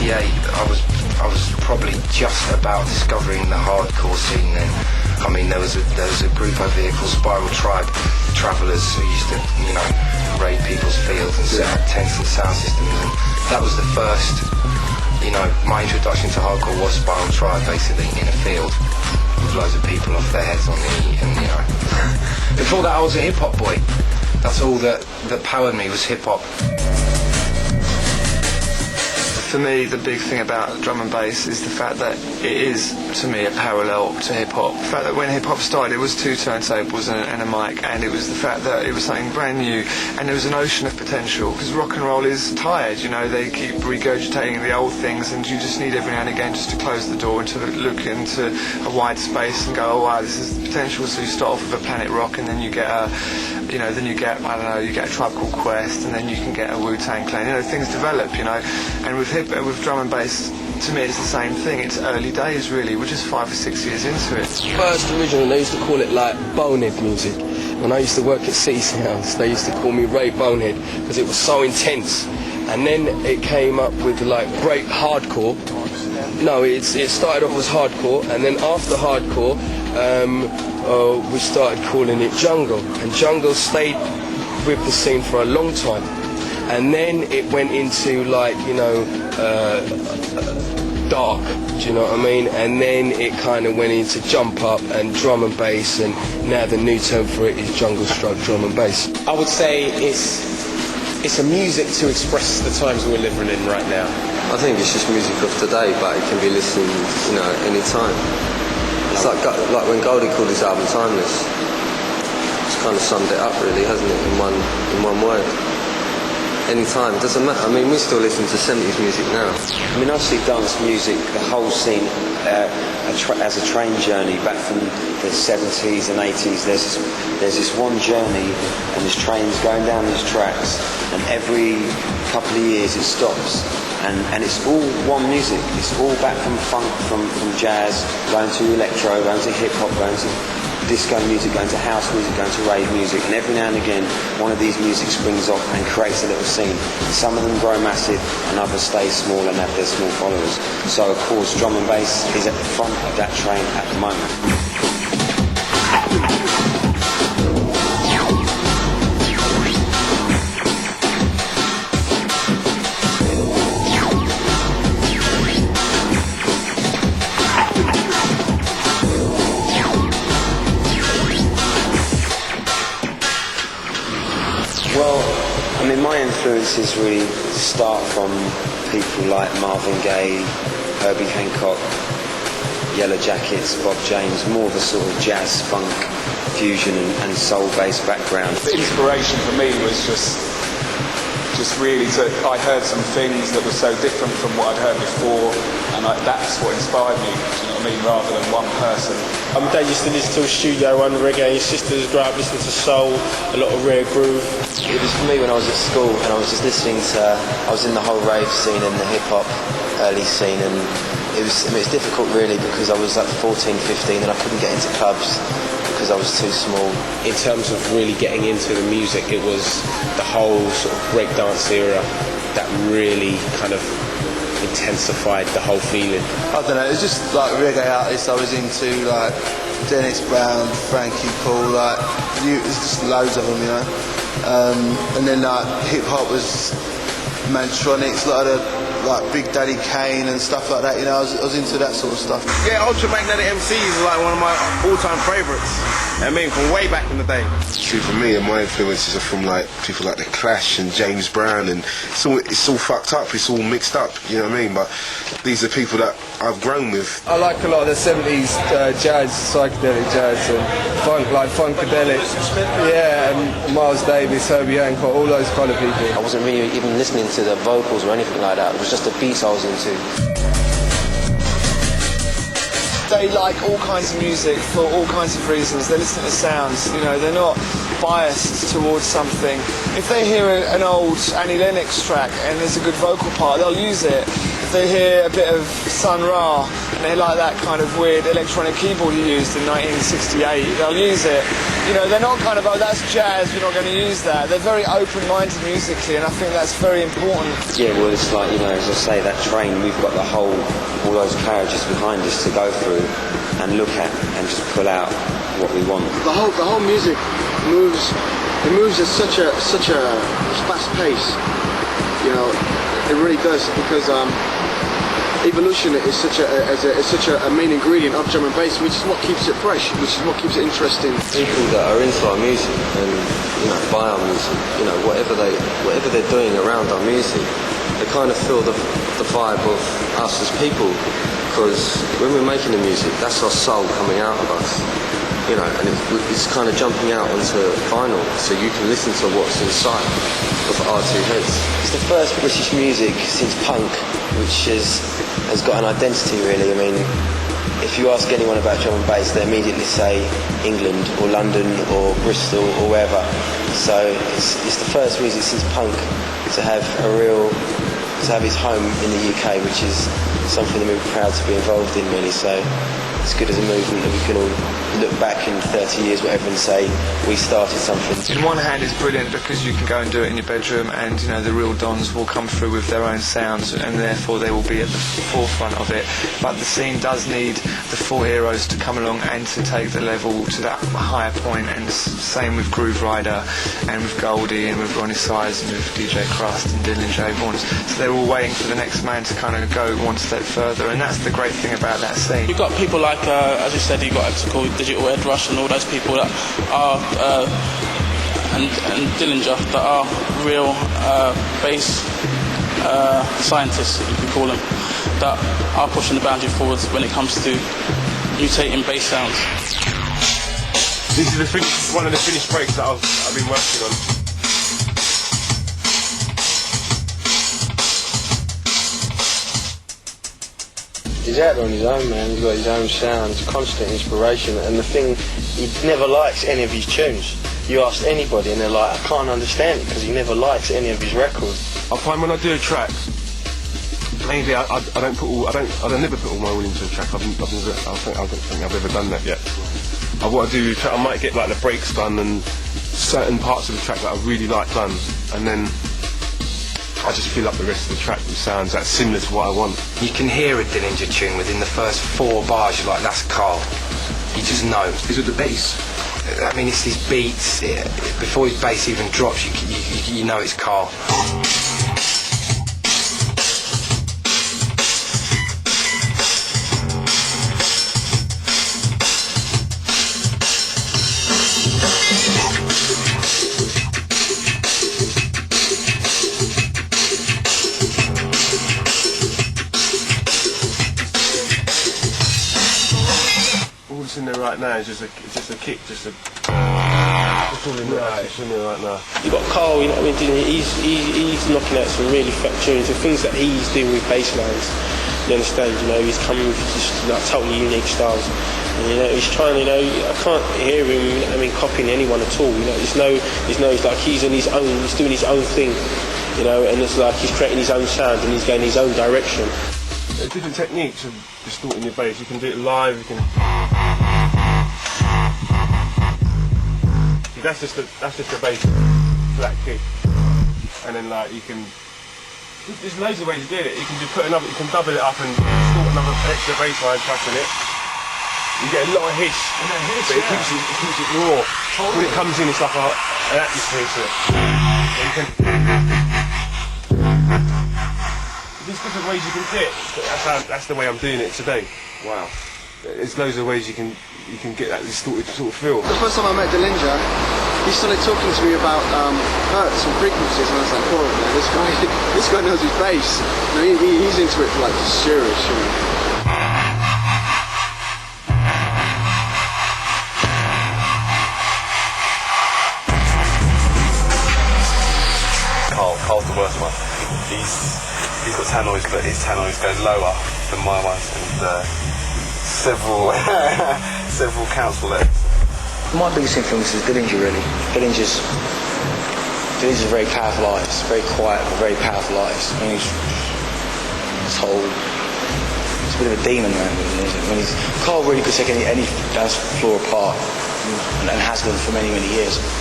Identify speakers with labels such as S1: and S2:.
S1: '88, I was probably just about discovering the hardcore scene then. I mean, there was a group over here called Spiral Tribe Travellers who used to, you know, raid people's fields and set up tents and sound systems, and that was the first, you know, my introduction to hardcore was Spiral Tribe, basically, in a field with loads of people off their heads on the, and you know. Before that I was a hip-hop boy. That's all that powered me, was hip-hop.
S2: For me, the big thing about drum and bass is the fact that it is, to me, a parallel to hip-hop. The fact that when hip-hop started, it was 2 turntables and a mic, and it was the fact that it was something brand new, and there was an ocean of potential, because rock and roll is tired, you know, they keep regurgitating the old things, and you just need every now and again just to close the door and to look into a wide space and go, oh wow, this is the potential. So you start off with a Planet Rock, and then you get a, you know, then you get, I don't know, you get a Tribe Called Quest, and then you can get a Wu-Tang Clan, you know, things develop, you know, and with drum and bass, to me it's the same thing. It's early days really, we're just 5 or 6 years into it.
S3: First original, they used to call it like bonehead music. When I used to work at City Sounds, they used to call me Ray Bonehead because it was so intense. And then it came up with like break hardcore. No, it started off as hardcore, and then after hardcore we started calling it jungle, and jungle stayed with the scene for a long time. And then it went into like, you know, dark, do you know what I mean? And then it kind of went into jump up and drum and bass, and now the new term for it is jungle stroke drum and bass.
S4: I would say it's a music to express the times we're living in right now.
S5: I think it's just music of today, but it can be listened, you know, any time. It's like when Goldie called his album Timeless. It's kind of summed it up really, hasn't it, in one word. Anytime, it doesn't matter. I mean, we still listen to 70s music now.
S6: I mean, I see dance music, the whole scene, as a train journey back from the 70s and 80s. There's this one journey, and this train's going down these tracks, and every couple of years it stops, and it's all one music. It's all back from funk, from jazz, going to electro, going to hip hop, going to disco music, going to house music, going to rave music, and every now and again one of these music springs off and creates a little scene. Some of them grow massive and others stay small and have their small followers. So of course drum and bass is at the front of that train at the moment. Well, I mean, my influences really start from people like Marvin Gaye, Herbie Hancock, Yellow Jackets, Bob James, more of a sort of jazz, funk, fusion and soul-based background.
S2: The inspiration for me was just really I heard some things that were so different from what I'd heard before, and that's what inspired me, do you know what I mean, rather than one person.
S7: My dad used to listen to a Studio One reggae, his sisters grew up listening to soul, a lot of rare groove.
S6: It was for me when I was at school and I was just listening to, I was in the whole rave scene and the hip-hop early scene, and it was difficult really because I was like 14, 15 and I couldn't get into clubs because I was too small.
S4: In terms of really getting into the music, it was the whole sort of breakdance era that really kind of intensified the whole feeling.
S8: I don't know, it was just like reggae artists I was into, like Dennis Brown, Frankie Paul, like there's just loads of them, you know. And then like hip hop was Mantronics, a lot of like Big Daddy Kane and stuff like that, you know. I was into that sort of stuff.
S9: Yeah, Ultramagnetic MCs is like one of my all-time favourites. I mean, from way back in the day.
S10: See, for me, my influences are from like people like The Clash and James Brown, and it's all fucked up, it's all mixed up, you know what I mean? But these are people that I've grown with.
S3: I like a lot of the 70s jazz, psychedelic jazz and funk, like Funkadelic, yeah, and Miles Davis, Herbie Hancock, all those kind of people.
S6: I wasn't really even listening to the vocals or anything like that, it was just the beats I was into.
S2: They like all kinds of music for all kinds of reasons. They listen to sounds, you know, they're not biased towards something. If they hear an old Annie Lennox track and there's a good vocal part, they'll use it. If they hear a bit of Sun Ra and they like that kind of weird electronic keyboard he used in 1968, they'll use it. you know, they're not kind of, oh, that's jazz, we're not going to use that. They're very open-minded musically, and I think that's very important.
S6: Yeah, well, it's like, you know, as I say, that train, we've got all those carriages behind us to go through and look at and just pull out what we want.
S11: The whole music moves at such a fast pace, you know, it really does, because evolution is such a main ingredient of drum and bass, which is what keeps it fresh, which is what keeps it interesting.
S5: People that are into our music and, you know, buy our music, you know, whatever they're doing around our music, they kind of feel the vibe of us as people, because when we're making the music, that's our soul coming out of us, you know, and it's kind of jumping out onto vinyl, so you can listen to what's inside of R2 Headz.
S6: It's the first British music since punk, which has got an identity, really. I mean, if you ask anyone about drum and bass, they immediately say England or London or Bristol or wherever. So it's the first music since punk to have its home in the UK, which is something that we're proud to be involved in, really. So it's good as a movement that we can all look back in 30 years, whatever, and say we started something.
S2: In one hand, it's brilliant because you can go and do it in your bedroom, and, you know, the real dons will come through with their own sounds, and therefore they will be at the forefront of it. But the scene does need the four heroes to come along and to take the level to that higher point, and same with Groove Rider and with Goldie and with Ronnie Size and with DJ Crust and Dylan J. Vaughan. So they're all waiting for the next man to kind of go one step further, and that's the great thing about that scene.
S7: You've got people like, as you said, you've got called Digital Ed Rush and all those people that are, and Dillinger, that are real bass scientists, you can call them, that are pushing the boundary forwards when it comes to mutating bass sounds.
S10: This is one of the finished breaks that I've been working on.
S11: He's out there on his own, man. He's got his own sound. It's constant inspiration. And the thing, he never likes any of his tunes. You ask anybody and they're like, I can't understand it, because he never likes any of his records.
S10: I find when I do a track, maybe I never put all my will into a track. I don't think I've ever done that yet. What I do, I might get like the breaks done and certain parts of the track that I really like done, and then I just fill up the rest of the track with sounds that's similar to what I want.
S1: You can hear a Dillinger tune within the first 4 bars. You're like, that's Carl. You just know.
S10: Is it the bass?
S1: I mean, it's these beats. Before his bass even drops, you know it's Carl.
S10: In there right now is just a kick, just all in there right now.
S7: You've got Carl, you know what I mean, he's knocking out some really fat tunes, the things that he's doing with bass lines, you understand, you know, he's coming with just like totally unique styles. And, you know, he's trying, you know, I can't hear him, I mean, copying anyone at all, you know, it's like he's on his own, he's doing his own thing, you know, and it's like he's creating his own sound and he's going his own direction.
S10: There's different techniques of distorting your bass. You can do it live, you can... That's just the bass flat kick, and then like you can. There's loads of ways to do it. You can just put another, you can double it up and distort another extra bass line tracking it. You get a lot of hiss, but it keeps it raw. When it comes in, it's like an atmosphere to it. There's different ways you can do it. That's the way I'm doing it today.
S1: Wow.
S10: There's loads of ways you can get that distorted sort of feel.
S11: The first time I met Dillinger, he started talking to me about hertz and frequencies, and I was like, whoa, man, this guy knows his bass. You know, he's into it like serious, you know.
S12: Carl's the worst one. He's got tannoys, but his tannoys go lower than my ones, and several council letters.
S6: My biggest influence is Dillinger, really. Dillinger's a very powerful artist, very quiet but very powerful artist. I mean, he's a bit of a demon, man. Carl really could take any dance floor apart.
S13: and has done for many, many years.